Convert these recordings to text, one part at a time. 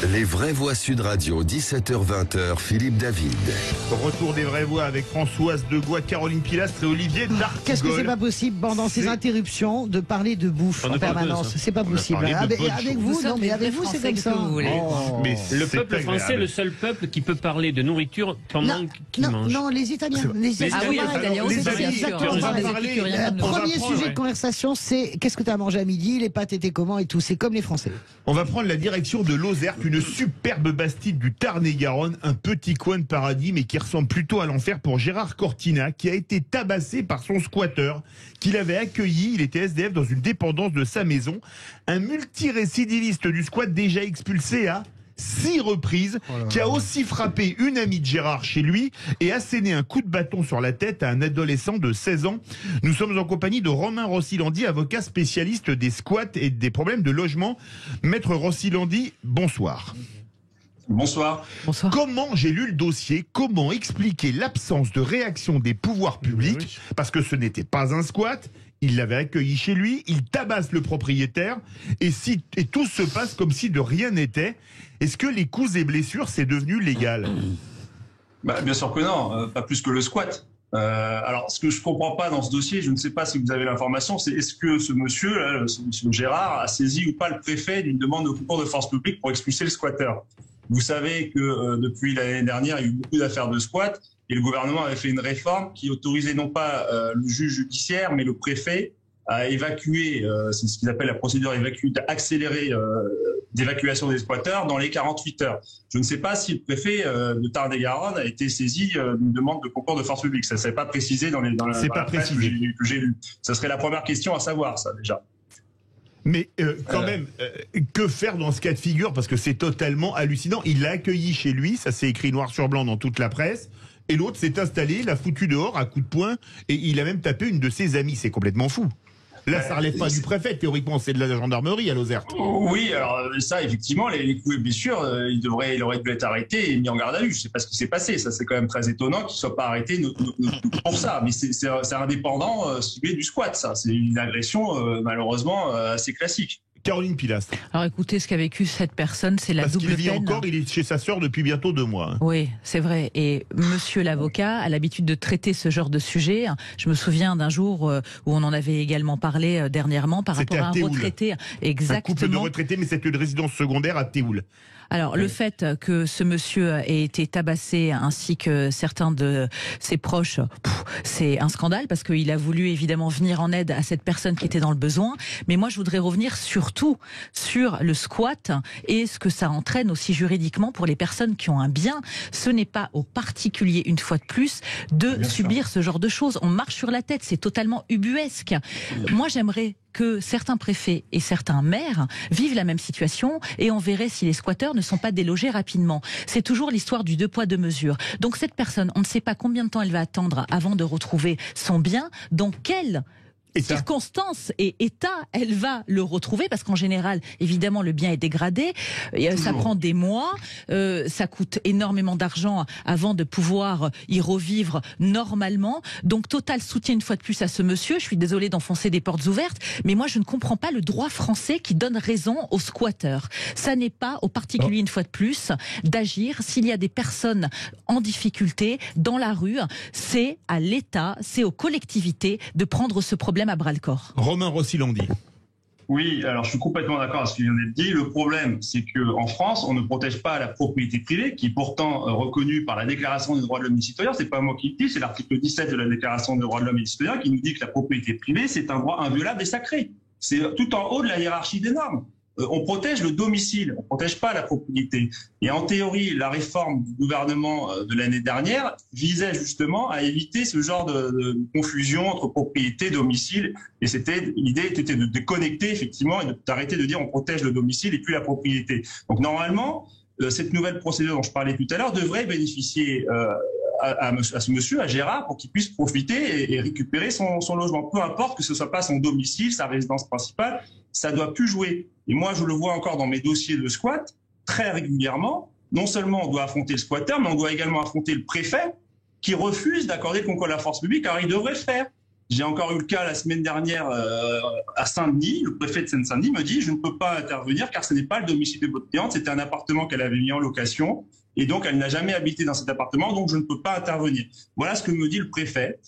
Les vraies voix Sud Radio, 17h-20h, Philippe David. Retour des vraies voix avec Françoise Degois, Caroline Pilastre et Olivier D'Artigol. Qu'est-ce que c'est pas possible pendant ces interruptions de parler de bouffe en permanence? C'est pas possible. Avec vous, non, mais avec vous, c'est comme ça. Mais le peuple français est le seul peuple qui peut parler de nourriture pendant qu'il mange. Non, les Italiens. Les Italiens aussi, c'est exactement pareil. Le premier sujet de conversation, c'est qu'est-ce que tu as mangé à midi, les pâtes étaient comment et tout. C'est comme les Français. On va prendre la direction de Lozerte, une superbe bastide du Tarn-et-Garonne, un petit coin de paradis, mais qui ressemble plutôt à l'enfer pour Gérard Cortina, qui a été tabassé par son squatter, qu'il avait accueilli. Il était SDF dans une dépendance de sa maison. Un multirécidiviste du squat déjà expulsé à 6 reprises, qui a aussi frappé une amie de Gérard chez lui et asséné un coup de bâton sur la tête à un adolescent de 16 ans. Nous sommes en compagnie de Romain Rossilandi, avocat spécialiste des squats et des problèmes de logement. Maître Rossilandi, bonsoir. Bonsoir. Bonsoir. Comment, j'ai lu le dossier, comment expliquer l'absence de réaction des pouvoirs publics, parce que ce n'était pas un squat, il l'avait accueilli chez lui, il tabasse le propriétaire, et tout se passe comme si de rien n'était. Est-ce que les coups et blessures, c'est devenu légal? Bien sûr que non, pas plus que le squat. Alors, ce que je comprends pas dans ce dossier, je ne sais pas si vous avez l'information, c'est est-ce que ce monsieur, là, ce monsieur Gérard, a saisi ou pas le préfet d'une demande de concours de force publique pour expulser le squatteur? Vous savez que depuis l'année dernière, il y a eu beaucoup d'affaires de squat et le gouvernement avait fait une réforme qui autorisait non pas le juge judiciaire, mais le préfet à évacuer, c'est ce qu'ils appellent la procédure accélérée d'évacuation des squatteurs dans les 48 heures. Je ne sais pas si le préfet de Tarn-et-Garonne a été saisi d'une demande de concours de force publique. Ça ne s'est pas précisé dans la presse que j'ai lue. Ça serait la première question à savoir, ça, déjà. Mais quand même, que faire dans ce cas de figure? Parce que c'est totalement hallucinant. Il l'a accueilli chez lui, ça s'est écrit noir sur blanc dans toute la presse. Et l'autre s'est installé, l'a foutu dehors à coups de poing, et il a même tapé une de ses amies. C'est complètement fou. Là, ça relève pas du préfet, théoriquement, c'est de la gendarmerie à Lozerte. Oui, alors ça, effectivement, les coups et blessures, il aurait dû être arrêté et mis en garde à vue. Je sais pas ce qui s'est passé. Ça, c'est quand même très étonnant qu'il soit pas arrêté pour ça. Mais c'est indépendant ciblé du squat, ça. C'est une agression, malheureusement, assez classique. Caroline Pilastre. Alors écoutez, ce qu'a vécu cette personne, c'est la double peine. Parce qu'il vit encore, il est chez sa sœur depuis bientôt 2 mois. Oui, c'est vrai. Et monsieur l'avocat a l'habitude de traiter ce genre de sujet. Je me souviens d'un jour où on en avait également parlé dernièrement par rapport à un retraité. Exactement. Un couple de retraités, mais c'était une résidence secondaire à Théoul. Alors, le fait que ce monsieur ait été tabassé ainsi que certains de ses proches, c'est un scandale parce qu'il a voulu évidemment venir en aide à cette personne qui était dans le besoin. Mais moi, je voudrais revenir surtout sur le squat et ce que ça entraîne aussi juridiquement pour les personnes qui ont un bien. Ce n'est pas aux particuliers, une fois de plus, de subir ce genre de choses. On marche sur la tête, c'est totalement ubuesque. Moi, j'aimerais que certains préfets et certains maires vivent la même situation et on verrait si les squatteurs ne sont pas délogés rapidement. C'est toujours l'histoire du 2 poids 2 mesures. Donc cette personne, on ne sait pas combien de temps elle va attendre avant de retrouver son bien, dans quel circonstances et état elle va le retrouver, parce qu'en général évidemment le bien est dégradé, ça prend des mois, ça coûte énormément d'argent avant de pouvoir y revivre normalement. Donc total soutien une fois de plus à ce monsieur. Je suis désolée d'enfoncer des portes ouvertes, mais moi je ne comprends pas le droit français qui donne raison aux squatteurs. Ça n'est pas aux particuliers une fois de plus d'agir. S'il y a des personnes en difficulté dans la rue, c'est à l'État, c'est aux collectivités de prendre ce problème à bras-le-corps. Romain Rossilandi. Oui, alors je suis complètement d'accord avec ce qui vient d'être dit. Le problème, c'est qu'en France, on ne protège pas la propriété privée, qui est pourtant reconnue par la Déclaration des droits de l'homme et du citoyen. C'est pas moi qui le dis, c'est l'article 17 de la Déclaration des droits de l'homme et du citoyen qui nous dit que la propriété privée, c'est un droit inviolable et sacré. C'est tout en haut de la hiérarchie des normes. On protège le domicile, on protège pas la propriété. Et en théorie, la réforme du gouvernement de l'année dernière visait justement à éviter ce genre de confusion entre propriété, domicile. Et l'idée était de déconnecter effectivement et d'arrêter de dire on protège le domicile et puis la propriété. Donc normalement, cette nouvelle procédure dont je parlais tout à l'heure devrait bénéficier à ce monsieur, à Gérard, pour qu'il puisse profiter et récupérer son logement. Peu importe que ce soit pas son domicile, sa résidence principale, ça doit plus jouer. Et moi, je le vois encore dans mes dossiers de squat, très régulièrement. Non seulement on doit affronter le squatteur, mais on doit également affronter le préfet qui refuse d'accorder le concours de la force publique, car il devrait le faire. J'ai encore eu le cas la semaine dernière à Saint-Denis. Le préfet de Seine-Saint-Denis me dit « Je ne peux pas intervenir car ce n'est pas le domicile de votre cliente. C'était un appartement qu'elle avait mis en location et donc elle n'a jamais habité dans cet appartement, donc je ne peux pas intervenir. » Voilà ce que me dit le préfet.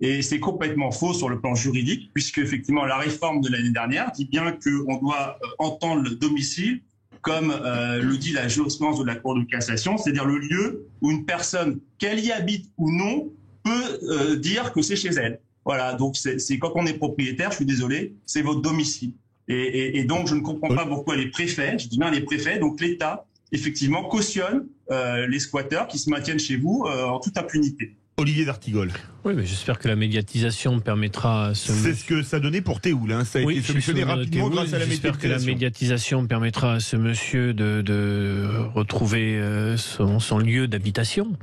Et c'est complètement faux sur le plan juridique, puisque effectivement la réforme de l'année dernière dit bien qu'on doit entendre le domicile comme le dit la jurisprudence de la Cour de cassation, c'est-à-dire le lieu où une personne, qu'elle y habite ou non, peut dire que c'est chez elle. Voilà, donc c'est quand on est propriétaire, je suis désolé, c'est votre domicile. Et donc je ne comprends pas pourquoi les préfets, je dis bien les préfets, donc l'État, effectivement, cautionne les squatteurs qui se maintiennent chez vous en toute impunité. Olivier d'Artigol. Oui, mais j'espère que la médiatisation permettra... C'est ce que ça donnait pour Théoul. Ça a été solutionné rapidement grâce à la médiatisation. J'espère que la médiatisation permettra à ce monsieur de retrouver son lieu d'habitation.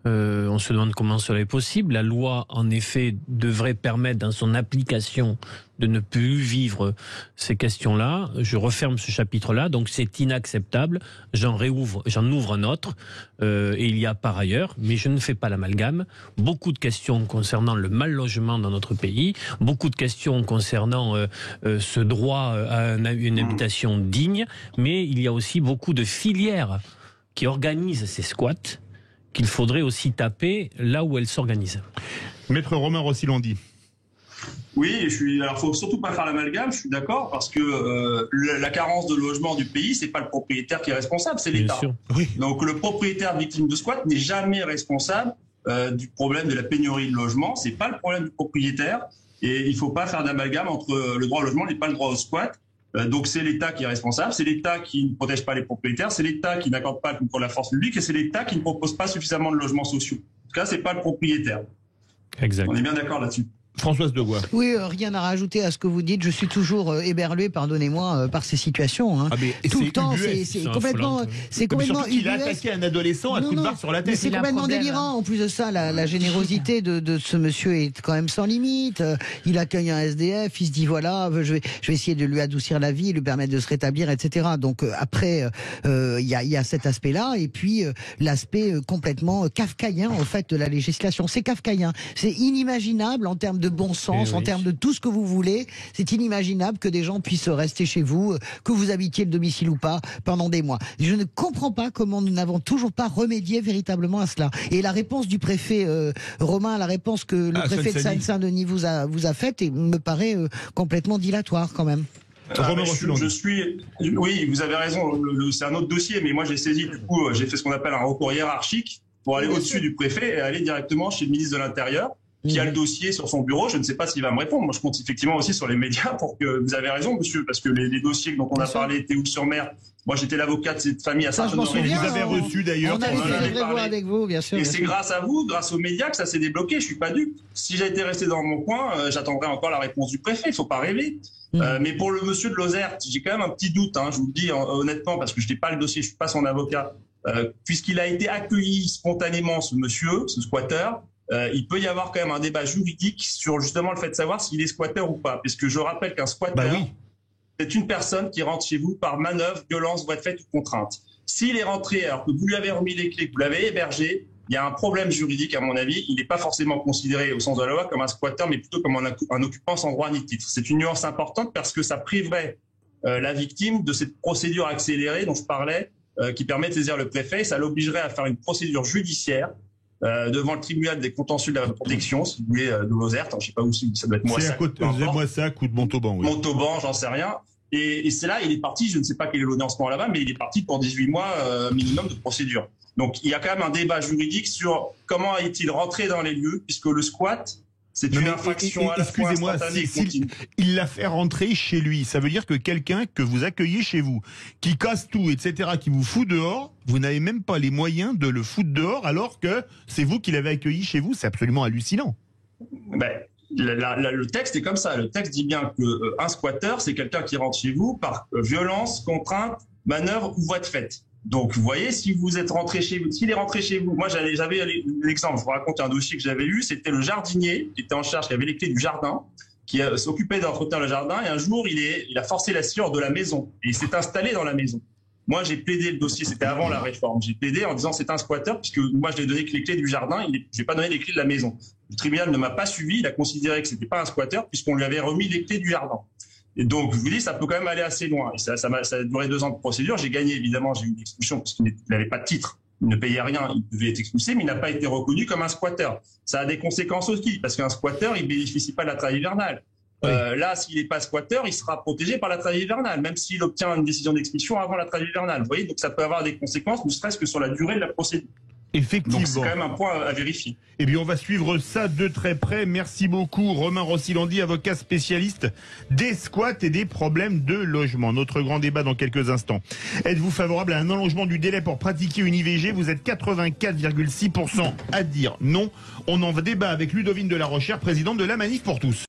On se demande comment cela est possible. La loi, en effet, devrait permettre dans son application de ne plus vivre ces questions-là. Je referme ce chapitre-là, donc c'est inacceptable. J'en ouvre un autre. Et il y a par ailleurs, mais je ne fais pas l'amalgame, beaucoup de questions concernant le mal-logement dans notre pays, beaucoup de questions concernant ce droit à une habitation digne, mais il y a aussi beaucoup de filières qui organisent ces squats, qu'il faudrait aussi taper là où elles s'organisent. Maître Romain Rossi-Landi. Oui, alors faut surtout pas faire l'amalgame, je suis d'accord, parce que la carence de logement du pays, c'est pas le propriétaire qui est responsable, c'est l'État. Oui. Donc le propriétaire victime de squat n'est jamais responsable du problème de la pénurie de logement, c'est pas le problème du propriétaire, et il faut pas faire d'amalgame entre le droit au logement et pas le droit au squat. Donc c'est l'État qui est responsable, c'est l'État qui ne protège pas les propriétaires, c'est l'État qui n'accorde pas le concours de la force publique et c'est l'État qui ne propose pas suffisamment de logements sociaux. En tout cas, c'est pas le propriétaire. Exact. On est bien d'accord là-dessus. Françoise Degois. Oui, rien à rajouter à ce que vous dites. Je suis toujours éberlué, pardonnez-moi, par ces situations. Hein. Tout le temps, c'est complètement il a attaqué un adolescent à coups de barre sur la tête. C'est complètement délirant. En plus de ça, la générosité de ce monsieur est quand même sans limite. Il accueille un SDF, il se dit voilà, je vais essayer de lui adoucir la vie, lui permettre de se rétablir, etc. Donc après, il y a cet aspect-là, et puis l'aspect complètement kafkaïen en fait de la législation. C'est kafkaïen, c'est inimaginable en termes de bon sens, en termes de tout ce que vous voulez. C'est inimaginable que des gens puissent rester chez vous, que vous habitiez le domicile ou pas, pendant des mois. Je ne comprends pas comment nous n'avons toujours pas remédié véritablement à cela. Et la réponse du préfet Romain, la réponse que le préfet de Seine-Saint-Denis vous a faite, me paraît complètement dilatoire quand même. Oui, vous avez raison, c'est un autre dossier, mais moi j'ai saisi, du coup, j'ai fait ce qu'on appelle un recours hiérarchique pour aller au-dessus du préfet et aller directement chez le ministre de l'Intérieur, qui a le dossier sur son bureau. Je ne sais pas s'il va me répondre. Moi, je compte effectivement aussi sur les médias pour que vous avez raison, monsieur, parce que les dossiers dont on a parlé, Théoul-sur-Mer, moi, j'étais l'avocat de cette famille à Saint-Honoré. Vous avez reçu d'ailleurs. On avait fait avec vous, bien sûr. Et c'est grâce à vous, grâce aux médias, que ça s'est débloqué. Je suis pas dupe. Si j'étais resté dans mon coin, j'attendrais encore la réponse du préfet. Il faut pas rêver. Mais pour le monsieur de Lozère, j'ai quand même un petit doute. Je vous le dis honnêtement, parce que je n'ai pas le dossier, je suis pas son avocat. Puisqu'il a été accueilli spontanément, ce monsieur, ce squatter. Il peut y avoir quand même un débat juridique sur justement le fait de savoir s'il est squatter ou pas. Parce que je rappelle qu'un squatter, c'est une personne qui rentre chez vous par manœuvre, violence, voie de fait ou contrainte. S'il est rentré alors que vous lui avez remis les clés, que vous l'avez hébergé, il y a un problème juridique à mon avis. Il n'est pas forcément considéré au sens de la loi comme un squatter, mais plutôt comme un occupant sans droit ni titre. C'est une nuance importante parce que ça priverait la victime de cette procédure accélérée dont je parlais, qui permet de saisir le préfet. Et ça l'obligerait à faire une procédure judiciaire devant le tribunal des contentieux de la protection, si vous voulez, de Lozère, je ne sais pas où ça doit être Moissac. C'est Moissac ou de Montauban. Oui. Montauban, j'en sais rien. Et c'est là, il est parti, je ne sais pas quel est l'audiencement là-bas, mais il est parti pour 18 mois minimum de procédure. Donc il y a quand même un débat juridique sur comment est-il rentré dans les lieux, puisque le squat, c'est une infraction à la fois instantanée et continue. Il l'a fait rentrer chez lui. Ça veut dire que quelqu'un que vous accueillez chez vous, qui casse tout, etc., qui vous fout dehors, vous n'avez même pas les moyens de le foutre dehors alors que c'est vous qui l'avez accueilli chez vous. C'est absolument hallucinant. Le texte est comme ça. Le texte dit bien qu'un squatteur, c'est quelqu'un qui rentre chez vous par violence, contrainte, manœuvre ou voie de fait. Donc, vous voyez, si vous êtes rentré chez vous, s'il est rentré chez vous, moi j'avais l'exemple, je vous raconte un dossier que j'avais eu, c'était le jardinier qui était en charge, qui avait les clés du jardin, qui s'occupait d'entretenir le jardin, et un jour il a forcé la sciure de la maison, et il s'est installé dans la maison. Moi, j'ai plaidé le dossier, c'était avant la réforme. J'ai plaidé en disant c'est un squatteur, puisque moi, je lui ai donné les clés du jardin, je n'ai pas donné les clés de la maison. Le tribunal ne m'a pas suivi, il a considéré que c'était pas un squatteur, puisqu'on lui avait remis les clés du jardin. Et donc, je vous dis, ça peut quand même aller assez loin. Et ça a duré 2 ans de procédure. J'ai gagné, évidemment, j'ai eu une expulsion, parce qu'il n'avait pas de titre. Il ne payait rien, il devait être expulsé, mais il n'a pas été reconnu comme un squatteur. Ça a des conséquences aussi, parce qu'un squatteur, il bénéficie pas de la trêve hivernale. Oui. Là, s'il n'est pas squatteur, il sera protégé par la trêve hivernale, même s'il obtient une décision d'expulsion avant la trêve hivernale. Vous voyez, donc ça peut avoir des conséquences, ne serait-ce que sur la durée de la procédure. Effectivement. Donc c'est quand même un point à vérifier. Eh bien, on va suivre ça de très près. Merci beaucoup, Romain Rossilandi, avocat spécialiste des squats et des problèmes de logement. Notre grand débat dans quelques instants. Êtes-vous favorable à un allongement du délai pour pratiquer une IVG? Vous êtes 84,6% à dire non. On en débat avec Ludovine de la Rochère, présidente de la Manif pour tous.